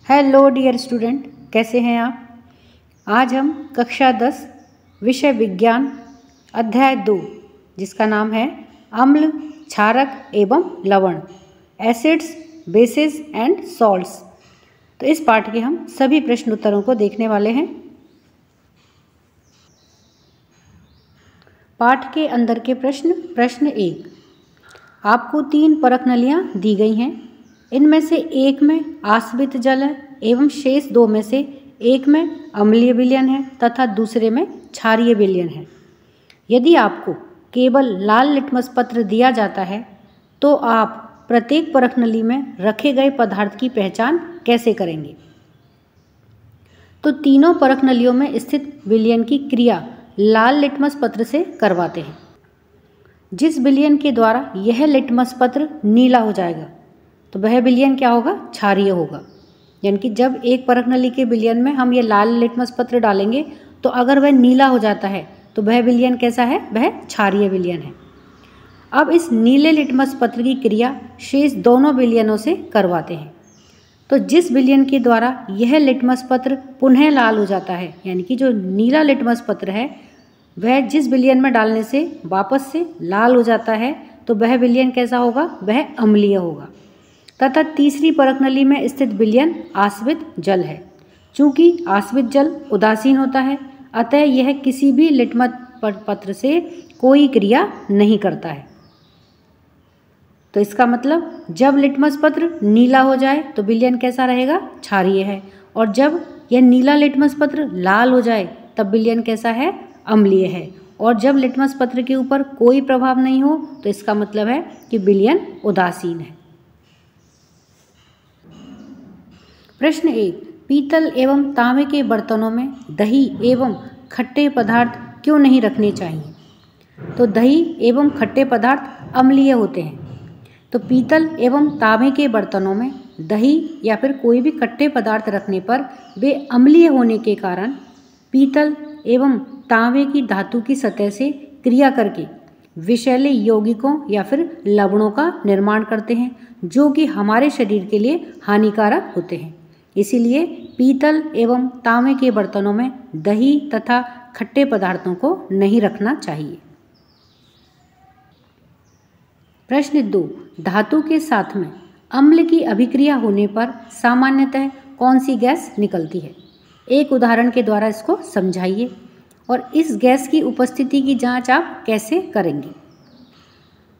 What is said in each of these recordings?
Hello dear student, कैसे हैं आप। आज हम कक्षा 10 विषय विज्ञान अध्याय 2 जिसका नाम है अम्ल, क्षारक एवं लवण, एसिड्स, बेसिस एंड सॉल्ट्स। तो इस पाठ के हम सभी प्रश्न उत्तरों को देखने वाले हैं। पाठ के अंदर के प्रश्न 1, आपको 3 परख नलियाँ दी गई हैं। इनमें से एक में आसवित जल है एवं शेष 2 में से एक में अम्लीय विलयन है तथा दूसरे में क्षारीय विलयन है। यदि आपको केवल लाल लिटमस पत्र दिया जाता है तो आप प्रत्येक परख नली में रखे गए पदार्थ की पहचान कैसे करेंगे। तो तीनों परख नलियों में स्थित विलयन की क्रिया लाल लिटमस पत्र से करवाते हैं। जिस विलयन के द्वारा यह लिटमस पत्र नीला हो जाएगा तो वह विलयन क्या होगा, क्षारीय होगा। यानी कि जब एक परख नली के विलयन में हम ये लाल लिटमस पत्र डालेंगे तो अगर वह नीला हो जाता है तो वह विलयन कैसा है, वह क्षारीय विलयन है। अब इस नीले लिटमस पत्र की क्रिया शेष दोनों विलयनों से करवाते हैं। तो जिस विलयन के द्वारा यह लिटमस पत्र पुनः लाल हो जाता है, यानी कि जो नीला लिटमस पत्र है वह जिस विलयन में डालने से वापस से लाल हो जाता है तो वह विलयन कैसा होगा, वह अम्लीय होगा। तथा तीसरी परख नली में स्थित विलयन आसवित जल है। चूँकि आसवित जल उदासीन होता है अतः यह किसी भी लिटमस पत्र से कोई क्रिया नहीं करता है। तो इसका मतलब जब लिटमस पत्र नीला हो जाए तो विलयन कैसा रहेगा, क्षारीय है, और जब यह नीला लिटमस पत्र लाल हो जाए तब विलयन कैसा है, अम्लीय है। और जब लिटमस पत्र के ऊपर कोई प्रभाव नहीं हो तो इसका मतलब है कि विलयन उदासीन है। प्रश्न 1, पीतल एवं तांबे के बर्तनों में दही एवं खट्टे पदार्थ क्यों नहीं रखने चाहिए। तो दही एवं खट्टे पदार्थ अम्लीय होते हैं। तो पीतल एवं तांबे के बर्तनों में दही या फिर कोई भी खट्टे पदार्थ रखने पर वे अम्लीय होने के कारण पीतल एवं तांबे की धातु की सतह से क्रिया करके विषैले यौगिकों या फिर लवणों का निर्माण करते हैं जो कि हमारे शरीर के लिए हानिकारक होते हैं। इसीलिए पीतल एवं तांबे के बर्तनों में दही तथा खट्टे पदार्थों को नहीं रखना चाहिए। प्रश्न 2, धातु के साथ में अम्ल की अभिक्रिया होने पर सामान्यतः कौन सी गैस निकलती है। एक उदाहरण के द्वारा इसको समझाइए और इस गैस की उपस्थिति की जांच आप कैसे करेंगे।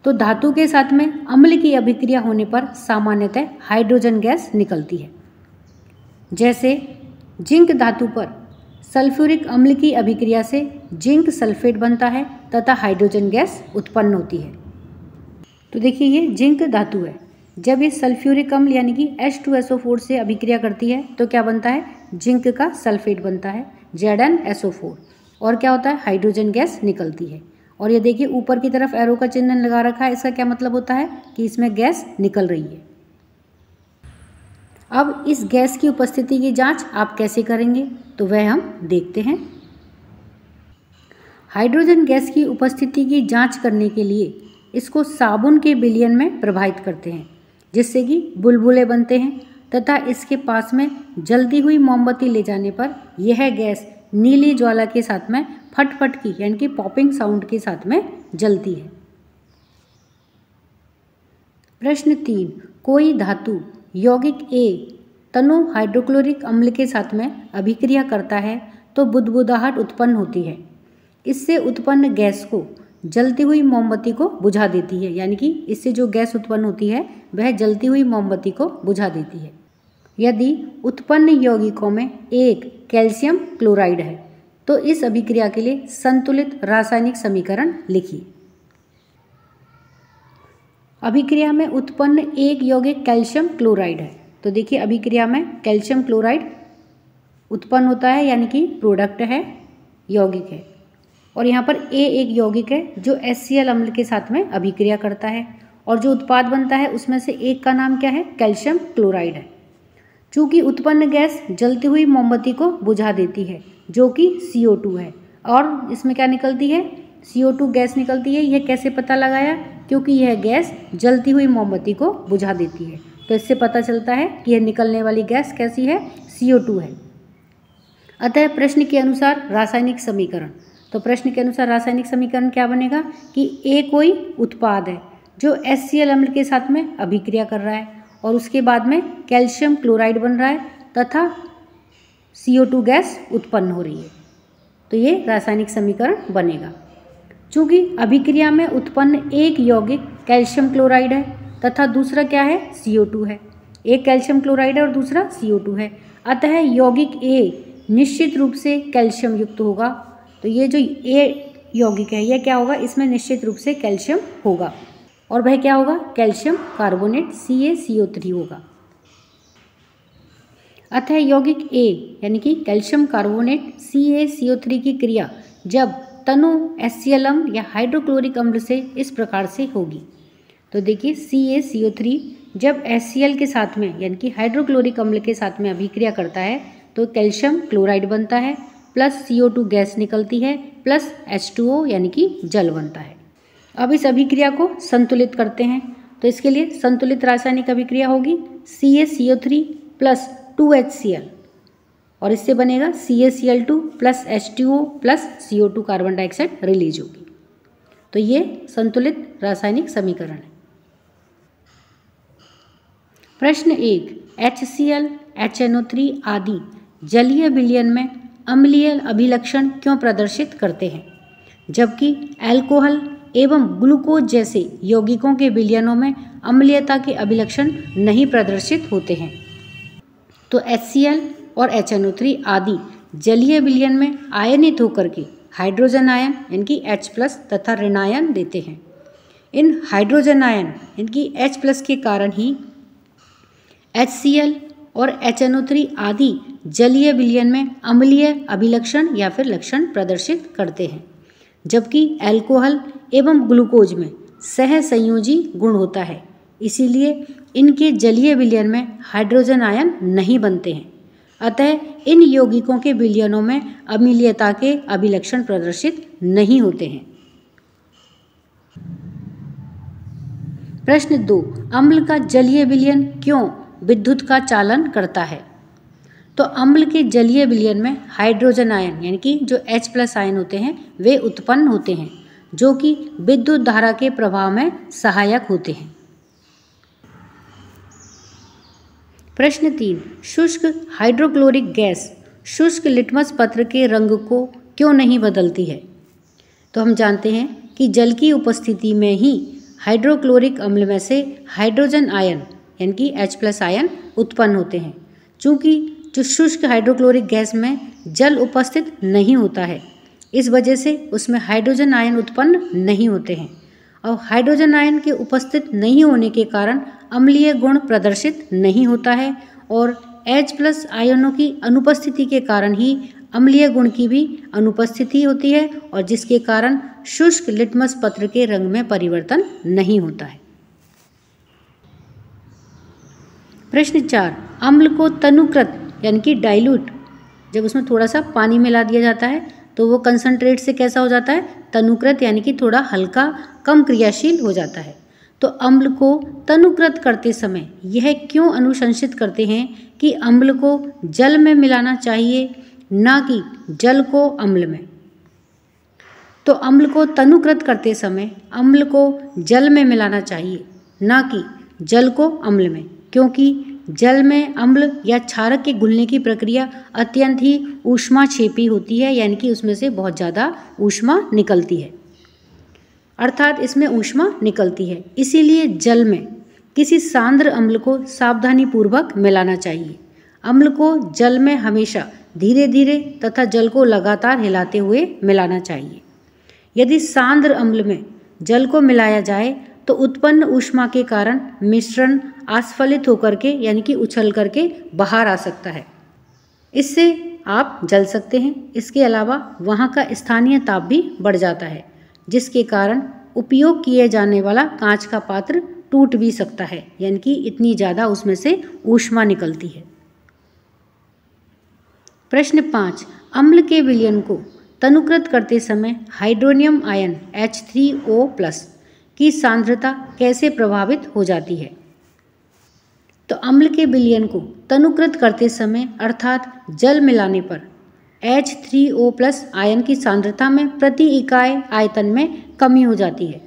तो धातु के साथ में अम्ल की अभिक्रिया होने पर सामान्यतः हाइड्रोजन गैस निकलती है। जैसे जिंक धातु पर सल्फ्यूरिक अम्ल की अभिक्रिया से जिंक सल्फेट बनता है तथा हाइड्रोजन गैस उत्पन्न होती है। तो देखिए ये जिंक धातु है, जब ये सल्फ्यूरिक अम्ल यानी कि H2SO4 से अभिक्रिया करती है तो क्या बनता है, जिंक का सल्फेट बनता है ZnSO4, और क्या होता है, हाइड्रोजन गैस निकलती है। और ये देखिए ऊपर की तरफ एरो का चिन्ह लगा रखा है, इसका क्या मतलब होता है कि इसमें गैस निकल रही है। अब इस गैस की उपस्थिति की जांच आप कैसे करेंगे तो वह हम देखते हैं। हाइड्रोजन गैस की उपस्थिति की जांच करने के लिए इसको साबुन के विलयन में प्रवाहित करते हैं जिससे कि बुलबुले बनते हैं तथा इसके पास में जलती हुई मोमबत्ती ले जाने पर यह गैस नीली ज्वाला के साथ में फटफट की यानी कि पॉपिंग साउंड के साथ में जलती है। प्रश्न 3, कोई धातु यौगिक A तनु हाइड्रोक्लोरिक अम्ल के साथ में अभिक्रिया करता है तो बुदबुदाहट उत्पन्न होती है। इससे उत्पन्न गैस को जलती हुई मोमबत्ती को बुझा देती है, यानी कि इससे जो गैस उत्पन्न होती है वह जलती हुई मोमबत्ती को बुझा देती है। यदि उत्पन्न यौगिकों में एक कैल्शियम क्लोराइड है तो इस अभिक्रिया के लिए संतुलित रासायनिक समीकरण लिखिए। अभिक्रिया में उत्पन्न एक यौगिक कैल्शियम क्लोराइड है। तो देखिए अभिक्रिया में कैल्शियम क्लोराइड उत्पन्न होता है यानी कि प्रोडक्ट है, यौगिक है, और यहाँ पर A एक यौगिक है जो HCl अम्ल के साथ में अभिक्रिया करता है और जो उत्पाद बनता है उसमें से एक का नाम क्या है, कैल्शियम क्लोराइड है। चूँकि उत्पन्न गैस जलती हुई मोमबत्ती को बुझा देती है जो कि CO2 है, और इसमें क्या निकलती है, CO2 गैस निकलती है। यह कैसे पता लगाया, क्योंकि यह गैस जलती हुई मोमबत्ती को बुझा देती है। तो इससे पता चलता है कि यह निकलने वाली गैस कैसी है, CO2 है। अतः प्रश्न के अनुसार रासायनिक समीकरण, तो प्रश्न के अनुसार रासायनिक समीकरण क्या बनेगा कि A कोई उत्पाद है जो HCl अम्ल के साथ में अभिक्रिया कर रहा है और उसके बाद में कैल्शियम क्लोराइड बन रहा है तथा CO2 गैस उत्पन्न हो रही है, तो ये रासायनिक समीकरण बनेगा। चूँकि अभिक्रिया में उत्पन्न एक यौगिक कैल्शियम क्लोराइड है तथा दूसरा क्या है, CO2 है। एक कैल्शियम क्लोराइड है और दूसरा CO2 है, अतः यौगिक A निश्चित रूप से कैल्शियम युक्त होगा। तो ये जो A यौगिक है यह क्या होगा, इसमें निश्चित रूप से कैल्शियम होगा और वह क्या होगा, कैल्शियम कार्बोनेट CaCO3 होगा। अतः यौगिक A यानी कि कैल्शियम कार्बोनेट CaCO3 की क्रिया जब तनु HCl अम्ल या हाइड्रोक्लोरिक अम्ल से इस प्रकार से होगी। तो देखिए CaCO3 जब HCl के साथ में यानी कि हाइड्रोक्लोरिक अम्ल के साथ में अभिक्रिया करता है तो कैल्शियम क्लोराइड बनता है प्लस CO2 गैस निकलती है प्लस H2O यानी कि जल बनता है। अब इस अभिक्रिया को संतुलित करते हैं, तो इसके लिए संतुलित रासायनिक अभिक्रिया होगी CaCO3 प्लस 2HCl और इससे बनेगा CaCl2 plus H2O plus CO2 carbon dioxide release होगी। तो ये संतुलित रासायनिक समीकरण है। प्रश्न 1, HCl, HNO3 आदि जलीय विलयन में अम्लीय अभिलक्षण क्यों प्रदर्शित करते हैं, जबकि अल्कोहल एवं ग्लूकोज जैसे यौगिकों के विलयनों में अम्लीयता के अभिलक्षण नहीं प्रदर्शित होते हैं। तो HCl और HNO3 आदि जलीय विलयन में आयनित होकर के हाइड्रोजन आयन यानी कि H+ तथा ऋणायन देते हैं। इन हाइड्रोजन आयन यानी कि H+ के कारण ही HCl और HNO3 आदि जलीय विलयन में अम्लीय अभिलक्षण या फिर लक्षण प्रदर्शित करते हैं, जबकि अल्कोहल एवं ग्लूकोज में सहसंयोजी गुण होता है, इसीलिए इनके जलीय विलयन में हाइड्रोजन आयन नहीं बनते हैं। अतः इन यौगिकों के विलयनों में अम्लीयता के अभिलक्षण प्रदर्शित नहीं होते हैं। प्रश्न 2, अम्ल का जलीय विलयन क्यों विद्युत का चालन करता है। तो अम्ल के जलीय विलयन में हाइड्रोजन आयन यानी कि जो H+ आयन होते हैं वे उत्पन्न होते हैं, जो कि विद्युत धारा के प्रवाह में सहायक होते हैं। प्रश्न 3, शुष्क हाइड्रोक्लोरिक गैस शुष्क लिटमस पत्र के रंग को क्यों नहीं बदलती है। तो हम जानते हैं कि जल की उपस्थिति में ही हाइड्रोक्लोरिक अम्ल में से हाइड्रोजन आयन यानी कि H+ आयन उत्पन्न होते हैं। चूँकि जो शुष्क हाइड्रोक्लोरिक गैस में जल उपस्थित नहीं होता है, इस वजह से उसमें हाइड्रोजन आयन उत्पन्न नहीं होते हैं और हाइड्रोजन आयन के उपस्थित नहीं होने के कारण अम्लीय गुण प्रदर्शित नहीं होता है और H+ आयनों की अनुपस्थिति के कारण ही अम्लीय गुण की भी अनुपस्थिति होती है और जिसके कारण शुष्क लिटमस पत्र के रंग में परिवर्तन नहीं होता है। प्रश्न 4, अम्ल को तनुकृत यानी कि डाइल्यूट, जब उसमें थोड़ा सा पानी मिला दिया जाता है तो वो कंसंट्रेट से कैसा हो जाता है, तनुकृत यानी कि थोड़ा हल्का कम क्रियाशील हो जाता है। तो अम्ल को तनुकृत करते समय यह क्यों अनुशंसित करते हैं कि अम्ल को जल में मिलाना चाहिए, ना कि जल को अम्ल में। तो अम्ल को तनुकृत करते समय अम्ल को जल में मिलाना चाहिए, ना कि जल को अम्ल में, क्योंकि जल में अम्ल या क्षारक के घुलने की प्रक्रिया अत्यंत ही ऊष्माक्षेपी होती है, यानी कि उसमें से बहुत ज़्यादा ऊष्मा निकलती है, अर्थात इसमें ऊष्मा निकलती है। इसीलिए जल में किसी सांद्र अम्ल को सावधानीपूर्वक मिलाना चाहिए। अम्ल को जल में हमेशा धीरे धीरे तथा जल को लगातार हिलाते हुए मिलाना चाहिए। यदि सांद्र अम्ल में जल को मिलाया जाए तो उत्पन्न ऊष्मा के कारण मिश्रण आस्फलित होकर के यानी कि उछल करके बाहर आ सकता है, इससे आप जल सकते हैं। इसके अलावा वहाँ का स्थानीय ताप भी बढ़ जाता है, जिसके कारण उपयोग किए जाने वाला कांच का पात्र टूट भी सकता है, यानी कि इतनी ज़्यादा उसमें से ऊष्मा निकलती है। प्रश्न 5, अम्ल के विलयन को तनुकृत करते समय हाइड्रोनियम आयन H3O+ की सांद्रता कैसे प्रभावित हो जाती है। तो अम्ल के विलयन को तनुकृत करते समय अर्थात जल मिलाने पर H3O+ आयन की सांद्रता में प्रति इकाई आयतन में कमी हो जाती है।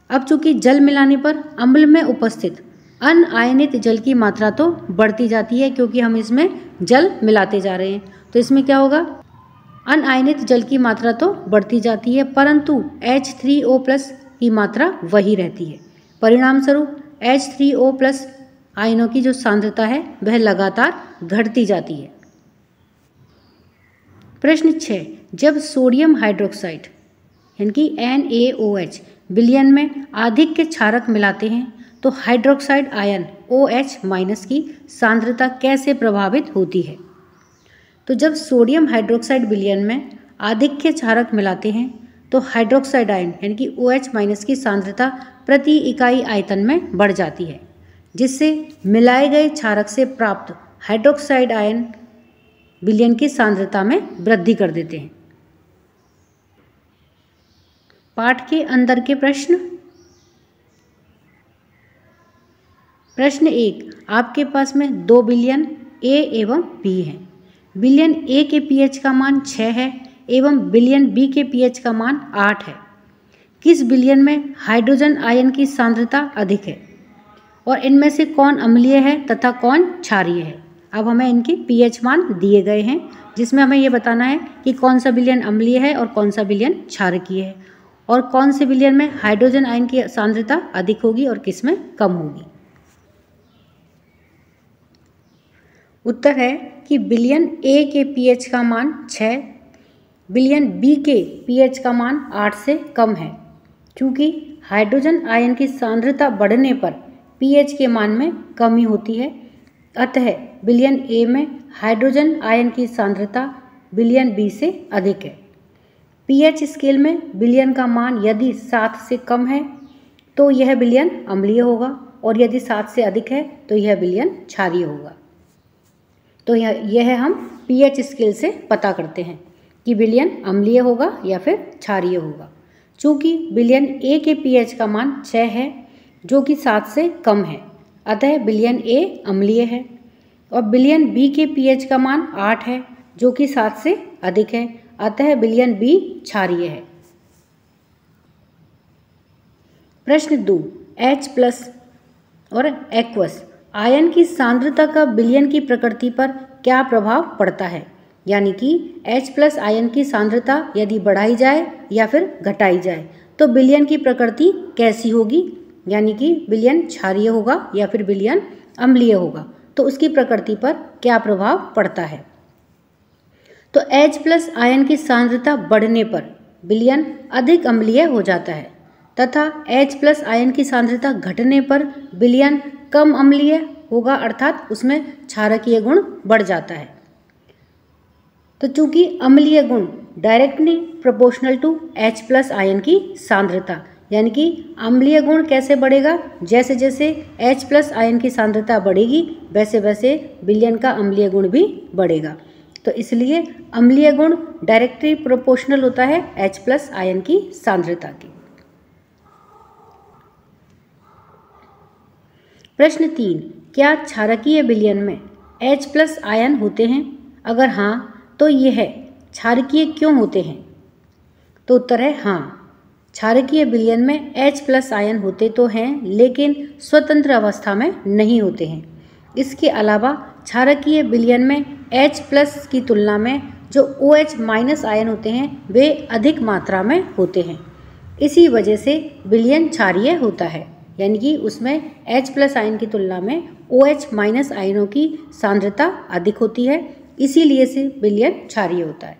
अब चूंकि जल मिलाने पर अम्ल में उपस्थित अनआयनित जल की मात्रा तो बढ़ती जाती है, क्योंकि हम इसमें जल मिलाते जा रहे हैं। तो इसमें क्या होगा, अनआयनित जल की मात्रा तो बढ़ती जाती है, परंतु H3O+ की मात्रा वही रहती है। परिणाम स्वरूप H3O+ आयनों की जो सांद्रता है वह लगातार घटती जाती है। प्रश्न 6, जब सोडियम हाइड्रोक्साइड यानी कि NaOH विलयन में अधिक के क्षारक मिलाते हैं तो हाइड्रोक्साइड आयन OH- की सांद्रता कैसे प्रभावित होती है। तो जब सोडियम हाइड्रोक्साइड विलयन में अधिक के क्षारक मिलाते हैं तो हाइड्रोक्साइड आयन यानी कि OH- की सांद्रता प्रति इकाई आयतन में बढ़ जाती है, जिससे मिलाए गए क्षारक से प्राप्त हाइड्रोक्साइड आयन विलयन की सांद्रता में वृद्धि कर देते हैं। पाठ के अंदर के प्रश्न। प्रश्न 1, आपके पास में 2 विलयन A एवं B हैं। विलयन A के pH का मान 6 है एवं विलयन B के pH का मान 8 है। किस विलयन में हाइड्रोजन आयन की सांद्रता अधिक है और इनमें से कौन अम्लीय है तथा कौन क्षारीय है। अब हमें इनके pH मान दिए गए हैं, जिसमें हमें यह बताना है कि कौन सा विलयन अम्लीय है और कौन सा विलयन क्षारकीय है, और कौन से विलयन में हाइड्रोजन आयन की सांद्रता अधिक होगी और किस में कम होगी। उत्तर है कि विलयन A के pH का मान 6, विलयन B के pH का मान 8 से कम है। क्योंकि हाइड्रोजन आयन की सांद्रता बढ़ने पर pH के मान में कमी होती है, अतः विलयन A में हाइड्रोजन आयन की सांद्रता विलयन B से अधिक है। pH स्केल में विलयन का मान यदि 7 से कम है तो यह विलयन अम्लीय होगा, और यदि 7 से अधिक है तो यह विलयन क्षारीय होगा। तो यह हम pH स्केल से पता करते हैं कि विलयन अम्लीय होगा या फिर क्षारीय होगा। चूँकि विलयन A के pH का मान 6 है जो कि 7 से कम है, अतः विलयन A अम्लीय है, और विलयन B के pH का मान 8 है जो कि 7 से अधिक है, अतः विलयन B क्षारीय है। प्रश्न 2, H+ और एक्वस आयन की सांद्रता का विलयन की प्रकृति पर क्या प्रभाव पड़ता है। यानी कि H+ आयन की सांद्रता यदि बढ़ाई जाए या फिर घटाई जाए तो विलयन की प्रकृति कैसी होगी, यानी कि विलयन क्षारीय होगा या फिर विलयन अम्लीय होगा, तो उसकी प्रकृति पर क्या प्रभाव पड़ता है। तो H+ आयन की सांद्रता बढ़ने पर विलयन अधिक अम्लीय हो जाता है तथा H+ आयन की सांद्रता घटने पर विलयन कम अम्लीय होगा, अर्थात उसमें क्षारकीय गुण बढ़ जाता है। तो चूंकि अम्लीय गुण directly proportional to H+ ion की सांद्रता, यानी कि अम्लीय गुण कैसे बढ़ेगा, जैसे जैसे H+ आयन की सांद्रता बढ़ेगी वैसे वैसे विलयन का अम्लीय गुण भी बढ़ेगा। तो इसलिए अम्लीय गुण डायरेक्टली प्रोपोर्शनल होता है H+ आयन की सांद्रता की। प्रश्न 3, क्या क्षारकीय विलयन में H+ आयन होते हैं? अगर हाँ तो यह क्षारकीय क्यों होते हैं? तो उत्तर है हाँ, क्षारकीय विलयन में H+ आयन होते तो हैं लेकिन स्वतंत्र अवस्था में नहीं होते हैं। इसके अलावा क्षारकीय विलयन में H+ की तुलना में जो OH- आयन होते हैं वे अधिक मात्रा में होते हैं। इसी वजह से विलयन क्षारीय होता है, यानी कि उसमें H+ आयन की तुलना में OH- आयनों की सांद्रता अधिक होती है, इसीलिए से विलयन क्षारीय होता है।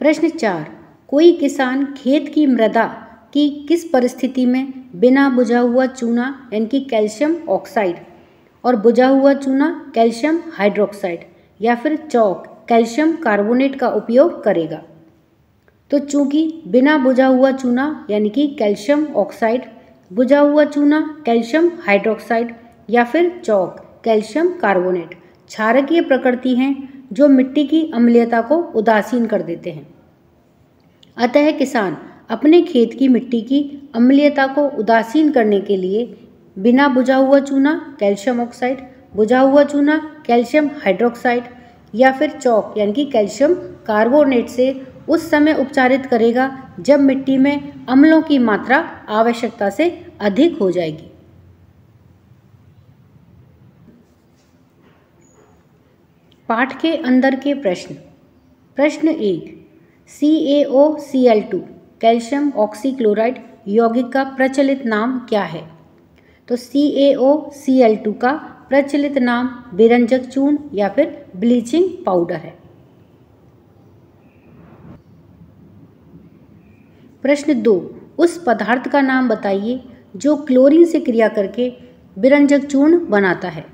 प्रश्न 4, कोई किसान खेत की मृदा की किस परिस्थिति में बिना बुझा हुआ चूना यानी कि कैल्शियम ऑक्साइड और बुझा हुआ चूना कैल्शियम हाइड्रोक्साइड या फिर चौक कैल्शियम कार्बोनेट का उपयोग करेगा। तो चूंकि बिना बुझा हुआ चूना यानी कि कैल्शियम ऑक्साइड, बुझा हुआ चूना कैल्शियम हाइड्रोक्साइड या फिर चौक कैल्शियम कार्बोनेट क्षारकीय प्रकृति हैं जो मिट्टी की अम्लीयता को उदासीन कर देते हैं, अतः किसान अपने खेत की मिट्टी की अम्लीयता को उदासीन करने के लिए बिना बुझा हुआ चूना कैल्शियम ऑक्साइड, बुझा हुआ चूना कैल्शियम हाइड्रोक्साइड या फिर चॉक यानी कि कैल्शियम कार्बोनेट से उस समय उपचारित करेगा जब मिट्टी में अम्लों की मात्रा आवश्यकता से अधिक हो जाएगी। पाठ के अंदर के प्रश्न। प्रश्न 1, CaOCl2 कैल्शियम ऑक्सीक्लोराइड यौगिक का प्रचलित नाम क्या है? तो CaOCl2 का प्रचलित नाम विरंजक चूर्ण या फिर ब्लीचिंग पाउडर है। प्रश्न 2, उस पदार्थ का नाम बताइए जो क्लोरीन से क्रिया करके विरंजक चूर्ण बनाता है।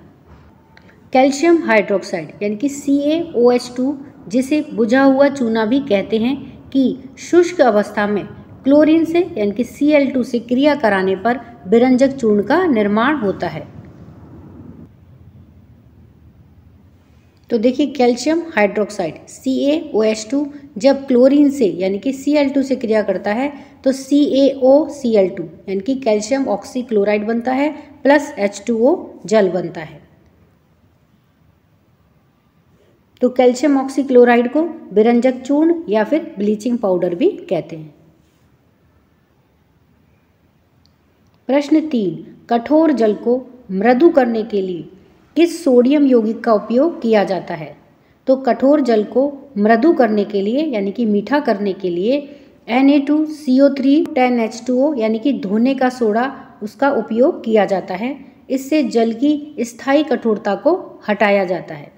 कैल्शियम हाइड्रोक्साइड यानी कि CaOH2, जिसे बुझा हुआ चूना भी कहते हैं, कि शुष्क अवस्था में क्लोरीन से यानी कि Cl2 से क्रिया कराने पर विरंजक चूर्ण का निर्माण होता है। तो देखिए, कैल्शियम हाइड्रोक्साइड CaOH2 जब क्लोरीन से यानी कि Cl2 से क्रिया करता है तो CaOCl2 यानी कि कैल्शियम ऑक्सीक्लोराइड बनता है प्लस H2O जल बनता है। तो कैल्शियम ऑक्सीक्लोराइड को विरंजक चूर्ण या फिर ब्लीचिंग पाउडर भी कहते हैं। प्रश्न 3, कठोर जल को मृदु करने के लिए किस सोडियम यौगिक का उपयोग किया जाता है? तो कठोर जल को मृदु करने के लिए यानी कि मीठा करने के लिए Na2CO3 10H2O यानी कि धोने का सोडा, उसका उपयोग किया जाता है। इससे जल की स्थायी कठोरता को हटाया जाता है।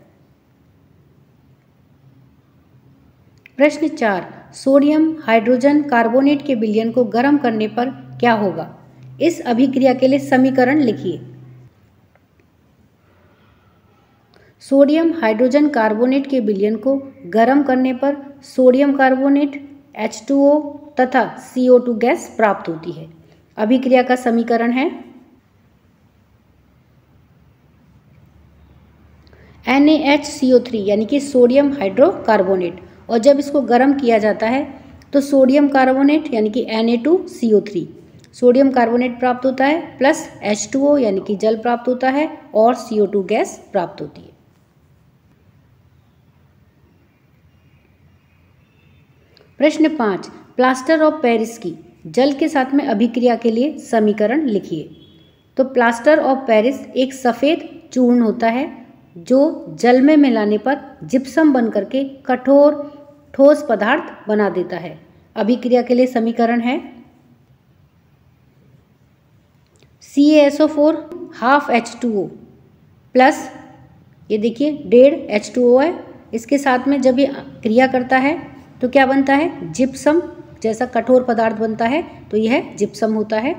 प्रश्न 4, सोडियम हाइड्रोजन कार्बोनेट के विलयन को गर्म करने पर क्या होगा? इस अभिक्रिया के लिए समीकरण लिखिए। सोडियम हाइड्रोजन कार्बोनेट के विलयन को गर्म करने पर सोडियम कार्बोनेट, H2O तथा CO2 गैस प्राप्त होती है। अभिक्रिया का समीकरण है NaHCO3 यानी कि सोडियम हाइड्रोकार्बोनेट, और जब इसको गर्म किया जाता है तो सोडियम कार्बोनेट यानी कि Na2CO3 सोडियम कार्बोनेट प्राप्त होता है प्लस H2O यानी कि जल प्राप्त होता है और CO2 गैस प्राप्त होती है। प्रश्न 5, प्लास्टर ऑफ पेरिस की जल के साथ में अभिक्रिया के लिए समीकरण लिखिए। तो प्लास्टर ऑफ पेरिस एक सफ़ेद चूर्ण होता है जो जल में मिलाने पर जिप्सम बन करके कठोर ठोस पदार्थ बना देता है। अभिक्रिया के लिए समीकरण है CaSO4 हाफ H2O प्लस, ये देखिए 1.5 H2O है, इसके साथ में जब ये क्रिया करता है तो क्या बनता है? जिप्सम जैसा कठोर पदार्थ बनता है, तो यह जिप्सम होता है।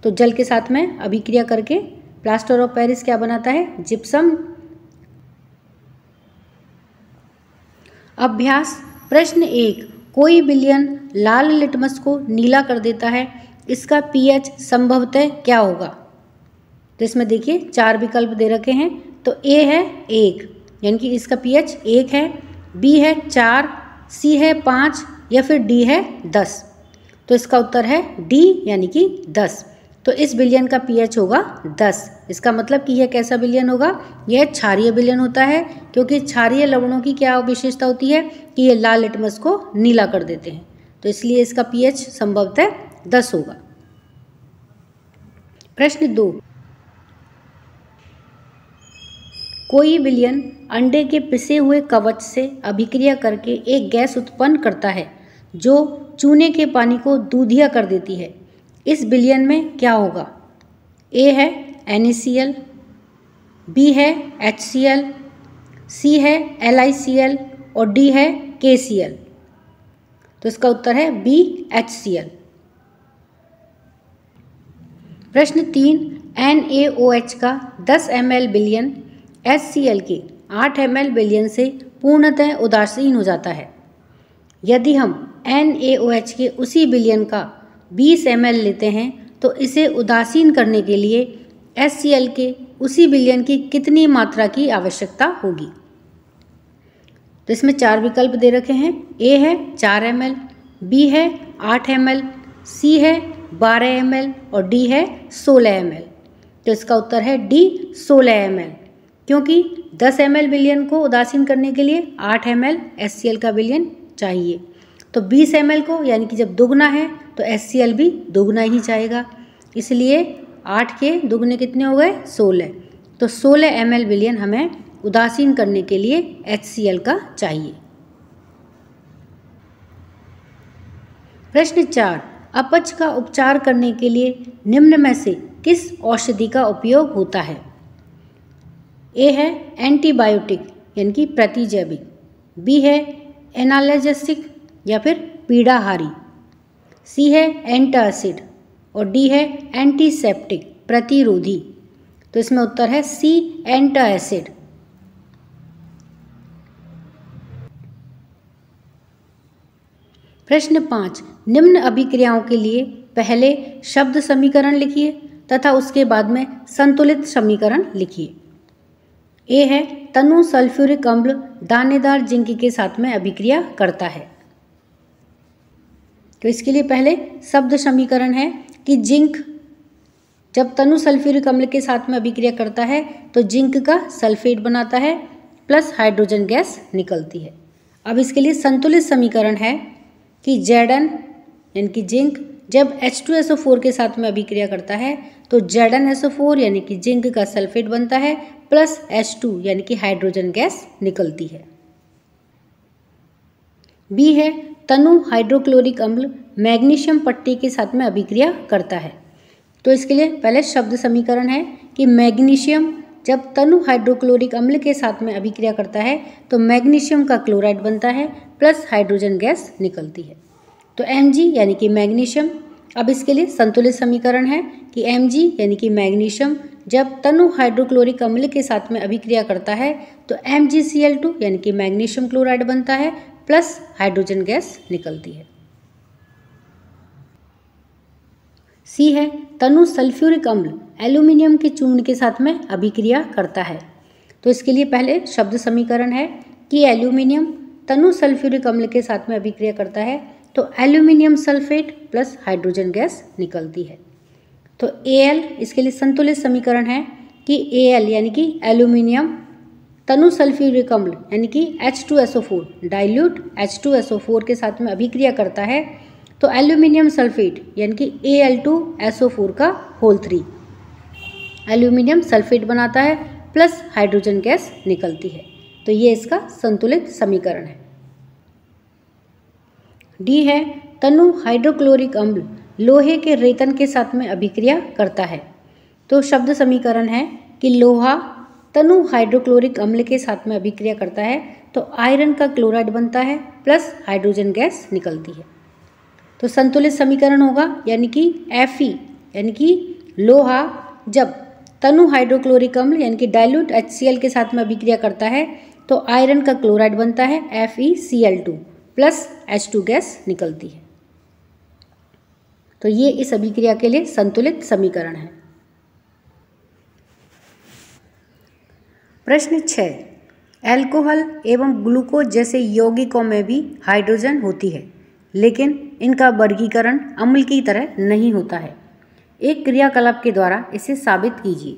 तो जल के साथ में अभिक्रिया करके प्लास्टर ऑफ पेरिस क्या बनाता है? जिप्सम। अभ्यास प्रश्न 1, कोई विलयन लाल लिटमस को नीला कर देता है, इसका pH संभवतः क्या होगा? तो इसमें देखिए 4 विकल्प दे रखे हैं। तो A है 1 यानी कि इसका pH 1 है, B है 4, C है 5 या फिर D है 10। तो इसका उत्तर है D यानी कि 10। तो इस विलयन का pH होगा 10। इसका मतलब कि यह कैसा विलयन होगा? यह क्षारीय विलयन होता है, क्योंकि क्षारीय लवणों की क्या विशेषता होती है कि ये लाल लिटमस को नीला कर देते हैं। तो इसलिए इसका pH संभवतः 10 होगा। प्रश्न 2, कोई विलयन अंडे के पिसे हुए कवच से अभिक्रिया करके एक गैस उत्पन्न करता है जो चूने के पानी को दूधिया कर देती है। इस विलयन में क्या होगा? A है NaCl, B है HCl, C है LiCl और D है KCl। तो इसका उत्तर है B HCl। प्रश्न 3, NaOH का 10 ml विलयन HCl के 8 ml विलयन से पूर्णतः उदासीन हो जाता है। यदि हम NaOH के उसी विलयन का 20 ml लेते हैं तो इसे उदासीन करने के लिए HCl के उसी विलयन की कितनी मात्रा की आवश्यकता होगी? तो इसमें 4 विकल्प दे रखे हैं। A है 4 ml, B है 8 ml, सी है 12 ml और डी है 16 ml। तो इसका उत्तर है डी 16 ml, क्योंकि 10 ml विलयन को उदासीन करने के लिए 8 ml HCl का विलयन चाहिए। तो 20 ml को यानी कि जब दुगना है तो HCl भी दुगना ही चाहेगा, इसलिए 8 के दुगने कितने हो गए 16। तो 16 ml विलयन हमें उदासीन करने के लिए HCl का चाहिए। प्रश्न 4, अपच का उपचार करने के लिए निम्न में से किस औषधि का उपयोग होता है? ए है एंटीबायोटिक यानी कि प्रतिजैविक, बी है एनाल्जेसिक या फिर पीड़ाहारी, सी है एंटासिड और डी है एंटीसेप्टिक प्रतिरोधी। तो इसमें उत्तर है सी एंटासिड। प्रश्न 5, निम्न अभिक्रियाओं के लिए पहले शब्द समीकरण लिखिए तथा उसके बाद में संतुलित समीकरण लिखिए। ए है तनु सल्फ्यूरिक अम्ल दानेदार जिंक के साथ में अभिक्रिया करता है। तो इसके लिए पहले शब्द समीकरण है कि जिंक जब तनु सल्फ्यूरिक अम्ल के साथ में अभिक्रिया करता है तो जिंक का सल्फेट बनाता है प्लस हाइड्रोजन गैस निकलती है। अब इसके लिए संतुलित समीकरण है कि Zn यानी कि जिंक जब H2SO4 के साथ में अभिक्रिया करता है तो ZnSO4 यानी कि जिंक का सल्फेट बनता है प्लस H2 यानी कि हाइड्रोजन गैस निकलती है। बी है तनु हाइड्रोक्लोरिक अम्ल मैग्नीशियम पट्टी के साथ में अभिक्रिया करता है। तो इसके लिए पहले शब्द समीकरण है कि मैग्नीशियम जब तनु हाइड्रोक्लोरिक अम्ल के साथ में अभिक्रिया करता है तो मैग्नीशियम का क्लोराइड बनता है प्लस हाइड्रोजन गैस निकलती है। तो Mg यानी कि मैग्नीशियम। अब इसके लिए संतुलित समीकरण है कि Mg यानी कि मैग्नीशियम जब तनु हाइड्रोक्लोरिक अम्ल के साथ में अभिक्रिया करता है तो MgCl2 यानी कि मैग्नीशियम क्लोराइड बनता है प्लस हाइड्रोजन गैस निकलती है। सी है तनु सल्फ्यूरिक अम्ल एल्यूमिनियम के चूर्ण के साथ में अभिक्रिया करता है। तो इसके लिए पहले शब्द समीकरण है कि एल्यूमिनियम तनु सल्फ्यूरिक अम्ल के साथ में अभिक्रिया करता है तो aluminium sulphate plus hydrogen gas निकलती है। तो Al इसके लिए संतुलित समीकरण है कि Al यानी कि एल्यूमिनियम तनु सल्फ्यूरिक अम्ल यानी कि H2SO4 डाइल्यूट H2SO4 के साथ में अभिक्रिया करता है तो एल्यूमिनियम सल्फेट यानी कि Al2SO4 का होल 3 एल्यूमिनियम सल्फेट बनाता है प्लस हाइड्रोजन गैस निकलती है। तो ये इसका संतुलित समीकरण है। डी है तनु हाइड्रोक्लोरिक अम्ल लोहे के रेतन के साथ में अभिक्रिया करता है। तो शब्द समीकरण है कि लोहा तनु हाइड्रोक्लोरिक अम्ल के साथ में अभिक्रिया करता है तो आयरन का क्लोराइड बनता है प्लस हाइड्रोजन गैस निकलती है। तो संतुलित समीकरण होगा यानी कि Fe यानी कि लोहा जब तनु हाइड्रोक्लोरिक अम्ल यानी कि डाइल्यूट HCl के साथ में अभिक्रिया करता है तो आयरन का क्लोराइड बनता है FeCl2 प्लस H2 गैस निकलती है। तो ये इस अभिक्रिया के लिए संतुलित समीकरण है। प्रश्न 6, अल्कोहल एवं ग्लूकोज जैसे यौगिकों में भी हाइड्रोजन होती है लेकिन इनका वर्गीकरण अम्ल की तरह नहीं होता है। एक क्रियाकलाप के द्वारा इसे साबित कीजिए।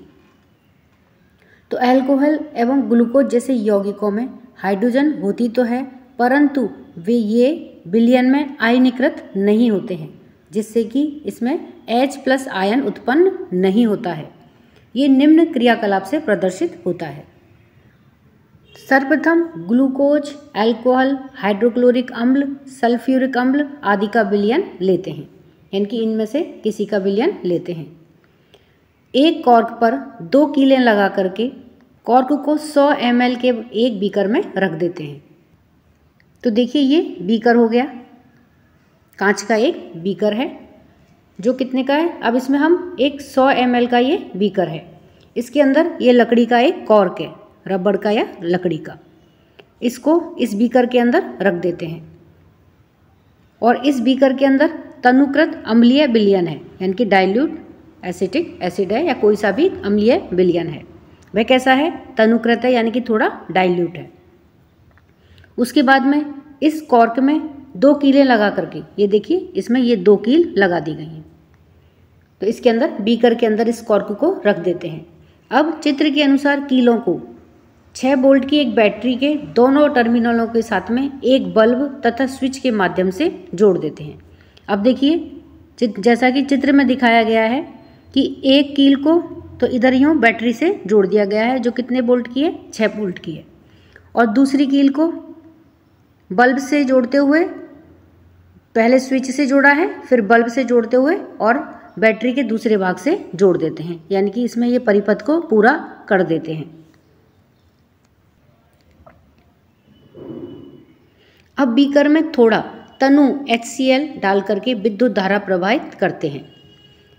तो अल्कोहल एवं ग्लूकोज जैसे यौगिकों में हाइड्रोजन होती तो है परंतु वे ये विलयन में आयनीकृत नहीं होते हैं जिससे कि इसमें H+ आयन उत्पन्न नहीं होता है। ये निम्न क्रियाकलाप से प्रदर्शित होता है। सर्वप्रथम ग्लूकोज, अल्कोहल, हाइड्रोक्लोरिक अम्ल, सल्फ्यूरिक अम्ल आदि का विलयन लेते हैं, यानी कि इनमें से किसी का विलयन लेते हैं। एक कॉर्क पर 2 कीलें लगा करके कॉर्क को 100 ml के एक बीकर में रख देते हैं। तो देखिए ये बीकर हो गया, कांच का एक बीकर है जो कितने का है। अब इसमें हम एक 100 ml का ये बीकर है, इसके अंदर ये लकड़ी का एक कॉर्क है, रबड़ का या लकड़ी का। इसको इस बीकर के अंदर रख देते हैं और इस बीकर के अंदर तनुकृत अम्लीय विलयन है, यानी कि डाइल्यूट एसिटिक एसिड है या कोई सा भी अम्लीय विलयन है। वह कैसा है? तनुकृत है, यानी कि थोड़ा डाइल्यूट है। उसके बाद में इस कॉर्क में 2 कीलें लगा करके, ये देखिए इसमें ये 2 कील लगा दी गई हैं। तो इसके अंदर बीकर के अंदर इस कॉर्क को रख देते हैं। अब चित्र के अनुसार कीलों को 6 वोल्ट की एक बैटरी के दोनों टर्मिनलों के साथ में एक बल्ब तथा स्विच के माध्यम से जोड़ देते हैं। अब देखिए जैसा कि चित्र में दिखाया गया है कि एक कील को तो इधर यूँ बैटरी से जोड़ दिया गया है जो कितने वोल्ट की है, 6 वोल्ट की है, और दूसरी कील को बल्ब से जोड़ते हुए, पहले स्विच से जोड़ा है फिर बल्ब से जोड़ते हुए और बैटरी के दूसरे भाग से जोड़ देते हैं, यानी कि इसमें ये परिपथ को पूरा कर देते हैं। अब बीकर में थोड़ा तनु HCl डाल करके विद्युत धारा प्रवाहित करते हैं।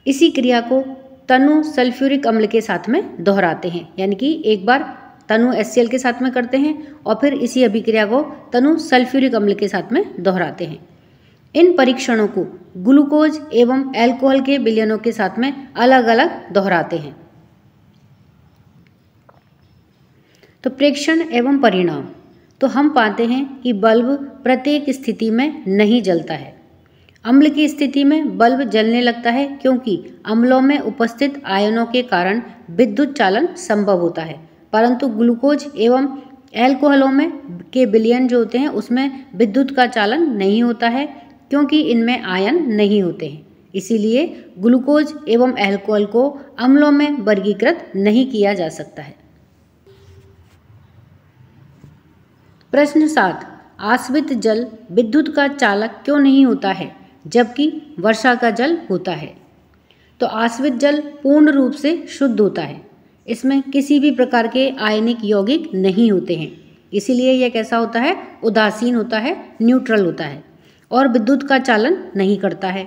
इसी क्रिया को तनु सल्फ्यूरिक अम्ल के साथ में दोहराते हैं, यानी कि एक बार तनु HCl के साथ में करते हैं और फिर इसी अभिक्रिया को तनु सल्फ्यूरिक अम्ल के साथ में दोहराते हैं। इन परीक्षणों को ग्लूकोज एवं अल्कोहल के विलयनों के साथ में अलग अलग दोहराते हैं। तो प्रेक्षण एवं परिणाम, तो हम पाते हैं कि बल्ब प्रत्येक स्थिति में नहीं जलता है। अम्ल की स्थिति में बल्ब जलने लगता है क्योंकि अम्लों में उपस्थित आयनों के कारण विद्युत चालन संभव होता है, परंतु ग्लूकोज एवं अल्कोहलों में के विलयन जो होते हैं उसमें विद्युत का चालन नहीं होता है क्योंकि इनमें आयन नहीं होते हैं। इसीलिए ग्लूकोज एवं अल्कोहल को अम्लों में वर्गीकृत नहीं किया जा सकता है। प्रश्न 7, आश्रित जल विद्युत का चालक क्यों नहीं होता है जबकि वर्षा का जल होता है? तो आश्रित जल पूर्ण रूप से शुद्ध होता है, इसमें किसी भी प्रकार के आयनिक यौगिक नहीं होते हैं, इसीलिए यह कैसा होता है, उदासीन होता है, न्यूट्रल होता है और विद्युत का चालन नहीं करता है।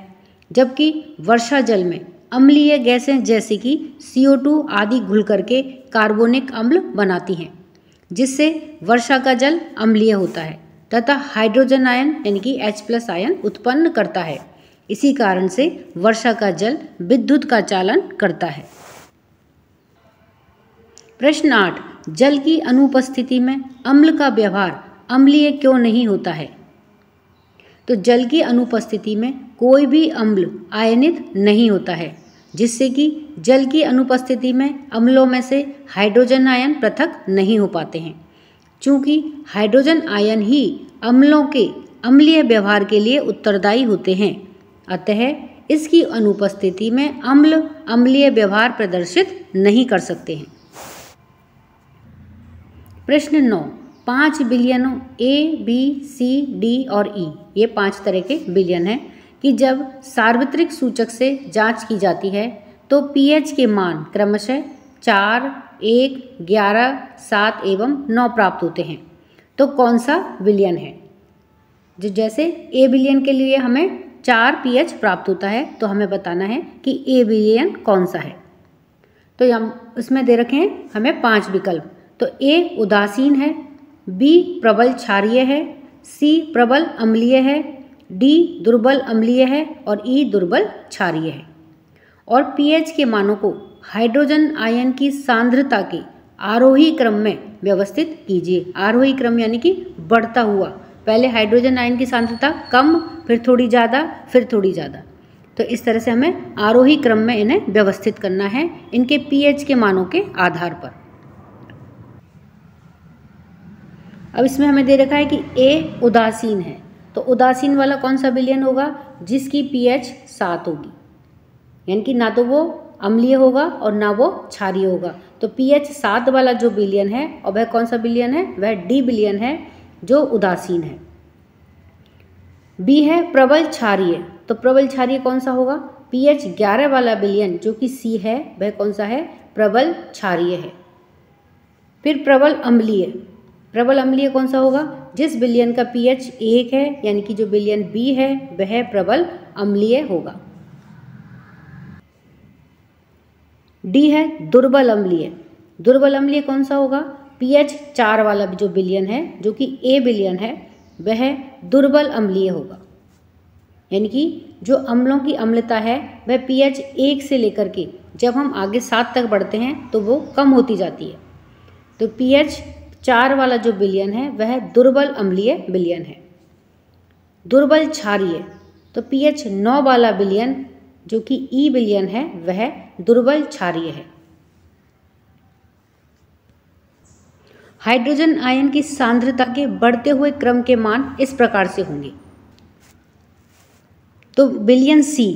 जबकि वर्षा जल में अम्लीय गैसें जैसे कि CO2 आदि घुल करके कार्बोनिक अम्ल बनाती हैं, जिससे वर्षा का जल अम्लीय होता है तथा हाइड्रोजन आयन यानी कि H+ आयन उत्पन्न करता है। इसी कारण से वर्षा का जल विद्युत का चालन करता है। प्रश्न 8, जल की अनुपस्थिति में अम्ल का व्यवहार अम्लीय क्यों नहीं होता है? तो जल की अनुपस्थिति में कोई भी अम्ल आयनित नहीं होता है, जिससे कि जल की अनुपस्थिति में अम्लों में से हाइड्रोजन आयन पृथक नहीं हो पाते हैं। चूँकि हाइड्रोजन आयन ही अम्लों के अम्लीय व्यवहार के लिए उत्तरदायी होते हैं, अतः इसकी अनुपस्थिति में अम्ल अम्लीय व्यवहार प्रदर्शित नहीं कर सकते हैं। प्रश्न 9, 5 विलयनों A, B, C, D और E, ये 5 तरह के विलयन हैं कि जब सार्वत्रिक सूचक से जांच की जाती है तो pH के मान क्रमशः 4, 1, 11, 7 एवं 9 प्राप्त होते हैं। तो कौन सा विलयन है? जैसे A विलयन के लिए हमें 4 pH प्राप्त होता है, तो हमें बताना है कि A विलयन कौन सा है। तो हम इसमें दे रखे हैं हमें 5 विकल्प। तो A उदासीन है, B प्रबल क्षारीय है, C प्रबल अम्लीय है, D दुर्बल अम्लीय है और E दुर्बल क्षारीय है। और pH के मानों को हाइड्रोजन आयन की सांद्रता के आरोही क्रम में व्यवस्थित कीजिए। आरोही क्रम यानी कि बढ़ता हुआ, पहले हाइड्रोजन आयन की सांद्रता कम, फिर थोड़ी ज़्यादा, फिर थोड़ी ज़्यादा। तो इस तरह से हमें आरोही क्रम में इन्हें व्यवस्थित करना है इनके pH के मानों के आधार पर। अब इसमें हमें दे रखा है कि A उदासीन है, तो उदासीन वाला कौन सा विलयन होगा? जिसकी pH 7 होगी, यानी कि ना तो वो अम्लीय होगा और ना वो क्षारीय होगा। तो pH 7 वाला जो विलयन है, और वह कौन सा विलयन है? वह D विलयन है जो उदासीन है। B है प्रबल क्षारीय, तो प्रबल क्षारीय कौन सा होगा? pH 11 वाला विलयन जो कि C है, वह कौन सा है? प्रबल क्षारीय है। फिर प्रबल अम्लीय, प्रबल अम्लीय कौन सा होगा? जिस विलयन का pH 1 है, यानी कि जो विलयन B है वह प्रबल अम्लीय होगा। D है दुर्बल अम्लीय, दुर्बल अम्लीय कौन सा होगा? pH 4 वाला जो विलयन है जो कि A विलयन है वह दुर्बल अम्लीय होगा, यानी कि जो अम्लों की अम्लता है वह pH 1 से लेकर के जब हम आगे 7 तक बढ़ते हैं तो वो कम होती जाती है। तो pH 4 वाला जो विलयन है वह दुर्बल अम्लीय विलयन है। दुर्बल क्षारीय, तो pH 9 वाला विलयन जो कि E विलयन है वह दुर्बल क्षारीय है। हाइड्रोजन आयन की सांद्रता के बढ़ते हुए क्रम के मान इस प्रकार से होंगे। तो विलयन C,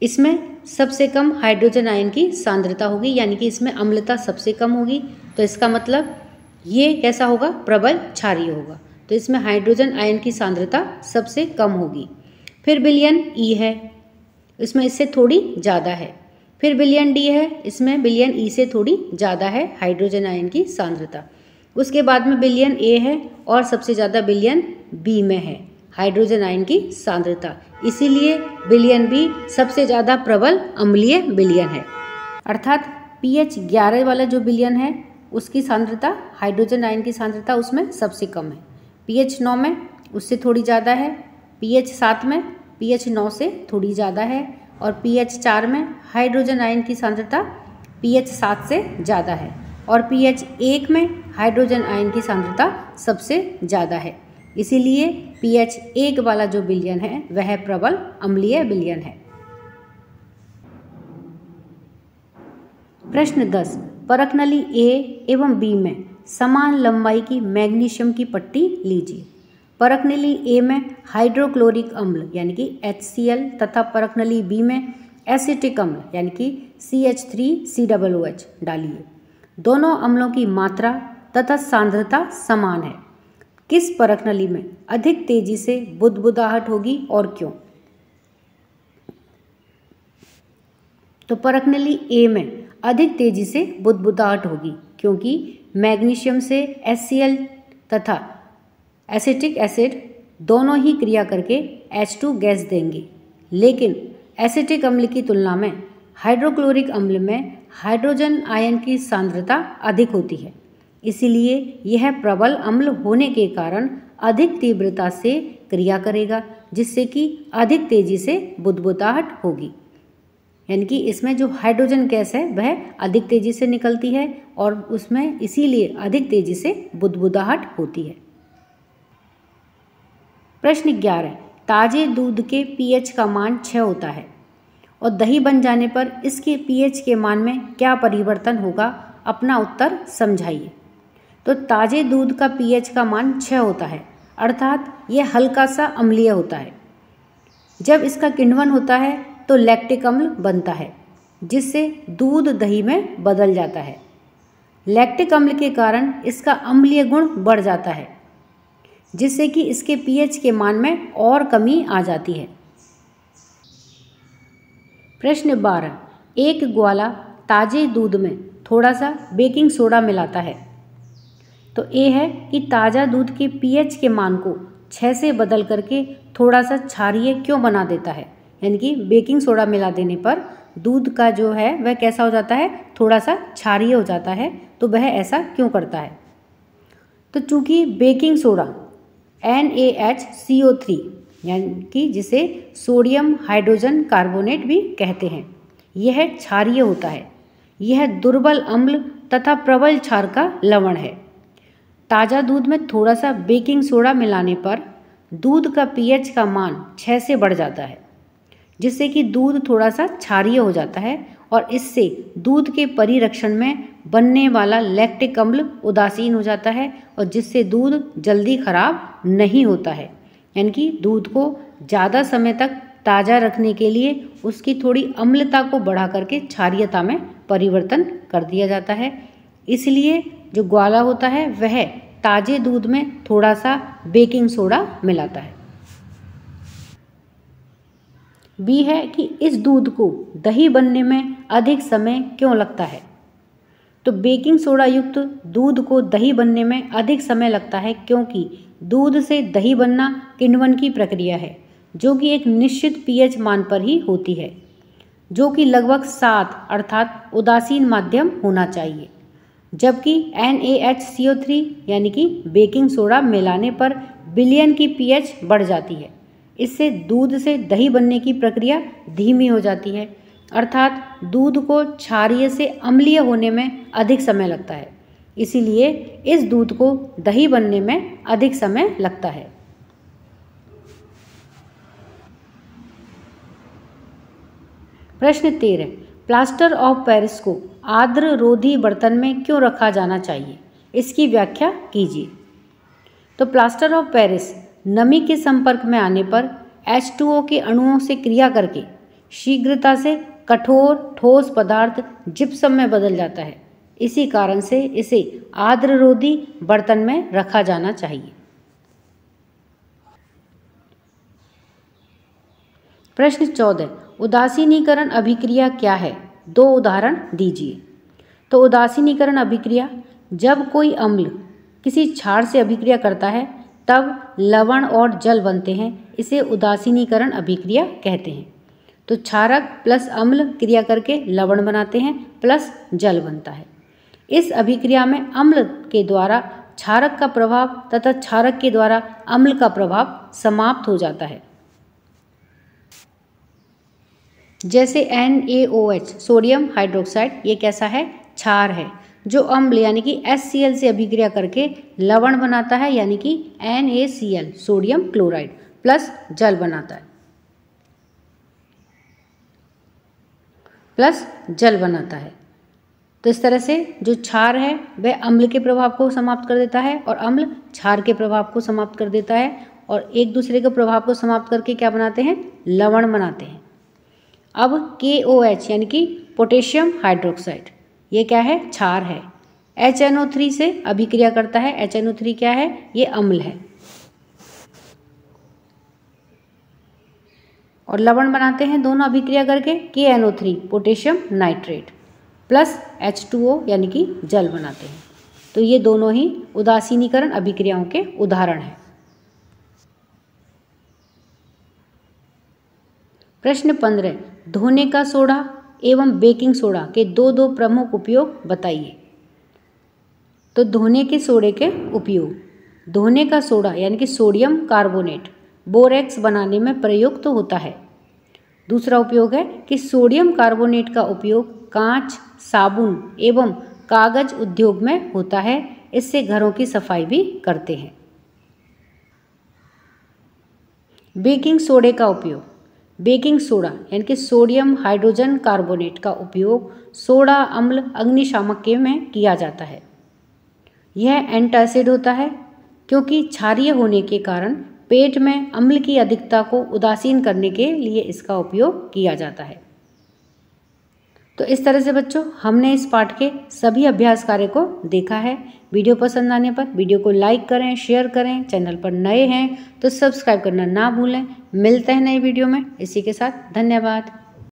इसमें सबसे कम हाइड्रोजन आयन की सांद्रता होगी, यानी कि इसमें अम्लता सबसे कम होगी। तो इसका मतलब ये कैसा होगा, प्रबल क्षारीय होगा। तो इसमें हाइड्रोजन आयन की सांद्रता सबसे कम होगी। फिर विलयन E है, इसमें इससे थोड़ी ज़्यादा है। फिर विलयन D है, इसमें विलयन E से थोड़ी ज़्यादा है हाइड्रोजन आयन की सांद्रता। उसके बाद में विलयन A है और सबसे ज़्यादा विलयन B में है हाइड्रोजन आयन की सांद्रता। इसीलिए विलयन B सबसे ज़्यादा प्रबल अम्लीय विलयन है। अर्थात pH 11 वाला जो विलयन है उसकी सांद्रता, हाइड्रोजन आयन की सांद्रता उसमें सबसे कम है। pH 9 में उससे थोड़ी ज़्यादा है, pH 7 में pH 9 से थोड़ी ज़्यादा है और pH 4 में हाइड्रोजन आयन की सांद्रता pH 7 से ज़्यादा है और pH 1 में हाइड्रोजन आयन की सांद्रता सबसे ज़्यादा है। इसीलिए pH 1 वाला जो विलयन है वह प्रबल अम्लीय विलयन है। प्रश्न 10, परखनली A एवं B में समान लंबाई की मैग्नीशियम की पट्टी लीजिए। परखनली A में हाइड्रोक्लोरिक अम्ल यानी कि HCl तथा परखनली B में एसिटिक अम्ल यानी कि CH3COOH डालिए। दोनों अम्लों की मात्रा तथा सांद्रता समान है। किस परखनली में अधिक तेजी से बुदबुदाहट होगी और क्यों? तो परखनली A में अधिक तेजी से बुदबुदाहट होगी क्योंकि मैग्नीशियम से HCl तथा एसिटिक एसिड दोनों ही क्रिया करके H2 गैस देंगे, लेकिन एसिटिक अम्ल की तुलना में हाइड्रोक्लोरिक अम्ल में हाइड्रोजन आयन की सांद्रता अधिक होती है। इसीलिए यह प्रबल अम्ल होने के कारण अधिक तीव्रता से क्रिया करेगा, जिससे कि अधिक तेजी से बुदबुदाहट होगी। यानी कि इसमें जो हाइड्रोजन गैस है वह अधिक तेजी से निकलती है और उसमें इसीलिए अधिक तेजी से बुदबुदाहट होती है। प्रश्न 11, ताजे दूध के pH का मान 6 होता है और दही बन जाने पर इसके pH के मान में क्या परिवर्तन होगा, अपना उत्तर समझाइए। तो ताजे दूध का pH का मान 6 होता है, अर्थात यह हल्का सा अम्लीय होता है। जब इसका किण्वन होता है तो लैक्टिक अम्ल बनता है, जिससे दूध दही में बदल जाता है। लैक्टिक अम्ल के कारण इसका अम्लीय गुण बढ़ जाता है, जिससे कि इसके pH के मान में और कमी आ जाती है। प्रश्न 12, एक ग्वाला ताजे दूध में थोड़ा सा बेकिंग सोडा मिलाता है। तो ए है कि ताज़ा दूध के pH के मान को 6 से बदल करके थोड़ा सा क्षारीय क्यों बना देता है, यानी कि बेकिंग सोडा मिला देने पर दूध का जो है वह कैसा हो जाता है, थोड़ा सा क्षारीय हो जाता है। तो वह ऐसा क्यों करता है? तो चूँकि बेकिंग सोडा NaHCO3 यानी कि जिसे सोडियम हाइड्रोजन कार्बोनेट भी कहते हैं, यह क्षारीय होता है। यह दुर्बल अम्ल तथा प्रबल क्षार का लवण है। ताज़ा दूध में थोड़ा सा बेकिंग सोडा मिलाने पर दूध का pH का मान 6 से बढ़ जाता है, जिससे कि दूध थोड़ा सा क्षारीय हो जाता है और इससे दूध के परिरक्षण में बनने वाला लैक्टिक अम्ल उदासीन हो जाता है और जिससे दूध जल्दी खराब नहीं होता है। यानी कि दूध को ज़्यादा समय तक ताज़ा रखने के लिए उसकी थोड़ी अम्लता को बढ़ा करके क्षारीयता में परिवर्तन कर दिया जाता है। इसलिए जो ग्वाला होता है वह ताज़े दूध में थोड़ा सा बेकिंग सोडा मिलाता है। बी है कि इस दूध को दही बनने में अधिक समय क्यों लगता है। तो बेकिंग सोडा युक्त दूध को दही बनने में अधिक समय लगता है क्योंकि दूध से दही बनना किण्वन की प्रक्रिया है, जो कि एक निश्चित pH मान पर ही होती है, जो कि लगभग 7 अर्थात उदासीन माध्यम होना चाहिए। जबकि NaHCO3 यानी कि बेकिंग सोडा मिलाने पर विलयन की pH बढ़ जाती है। इससे दूध से दही बनने की प्रक्रिया धीमी हो जाती है, अर्थात दूध को क्षारीय से अम्लीय होने में अधिक समय लगता है। इसीलिए इस दूध को दही बनने में अधिक समय लगता है। प्रश्न 13, प्लास्टर ऑफ पेरिस को आर्द्र रोधी बर्तन में क्यों रखा जाना चाहिए, इसकी व्याख्या कीजिए। तो प्लास्टर ऑफ पेरिस नमी के संपर्क में आने पर H2O के अणुओं से क्रिया करके शीघ्रता से कठोर ठोस पदार्थ जिप्सम में बदल जाता है। इसी कारण से इसे आर्द्र रोधी बर्तन में रखा जाना चाहिए। प्रश्न 14, उदासीनीकरण अभिक्रिया क्या है, 2 उदाहरण दीजिए। तो उदासीनीकरण अभिक्रिया, जब कोई अम्ल किसी क्षार से अभिक्रिया करता है तब लवण और जल बनते हैं, इसे उदासीनीकरण अभिक्रिया कहते हैं। तो क्षारक प्लस अम्ल क्रिया करके लवण बनाते हैं प्लस जल बनता है। इस अभिक्रिया में अम्ल के द्वारा क्षारक का प्रभाव तथा क्षारक के द्वारा अम्ल का प्रभाव समाप्त हो जाता है। जैसे NaOH सोडियम हाइड्रोक्साइड, ये कैसा है, क्षार है, जो अम्ल यानी कि HCl से अभिक्रिया करके लवण बनाता है यानी कि NaCl सोडियम क्लोराइड प्लस जल बनाता है, तो इस तरह से जो क्षार है वह अम्ल के प्रभाव को समाप्त कर देता है और अम्ल क्षार के प्रभाव को समाप्त कर देता है, और एक दूसरे के प्रभाव को समाप्त करके क्या बनाते हैं, लवण बनाते हैं। अब KOH यानी कि पोटेशियम हाइड्रोक्साइड, ये क्या है, क्षार है, HNO3 से अभिक्रिया करता है। HNO3 क्या है, ये अम्ल है, और लवण बनाते हैं दोनों अभिक्रिया करके KNO3 potassium nitrate plus H2O यानी कि जल बनाते हैं। तो ये दोनों ही उदासीनीकरण अभिक्रियाओं के उदाहरण हैं। प्रश्न 15, धोने का सोडा एवं बेकिंग सोडा के दो प्रमुख उपयोग बताइए। तो धोने के सोडे के उपयोग, धोने का सोडा यानी कि सोडियम कार्बोनेट बोरेक्स बनाने में प्रयुक्त होता है। दूसरा उपयोग है कि सोडियम कार्बोनेट का उपयोग कांच, साबुन एवं कागज उद्योग में होता है, इससे घरों की सफाई भी करते हैं। बेकिंग सोडे का उपयोग, बेकिंग सोडा यानी कि सोडियम हाइड्रोजन कार्बोनेट का उपयोग सोडा अम्ल अग्निशामक में किया जाता है। यह एंटासिड होता है क्योंकि क्षारीय होने के कारण पेट में अम्ल की अधिकता को उदासीन करने के लिए इसका उपयोग किया जाता है। तो इस तरह से बच्चों हमने इस पाठ के सभी अभ्यास कार्य को देखा है। वीडियो पसंद आने पर वीडियो को लाइक करें, शेयर करें। चैनल पर नए हैं तो सब्सक्राइब करना ना भूलें। मिलते हैं नए वीडियो में। इसी के साथ धन्यवाद।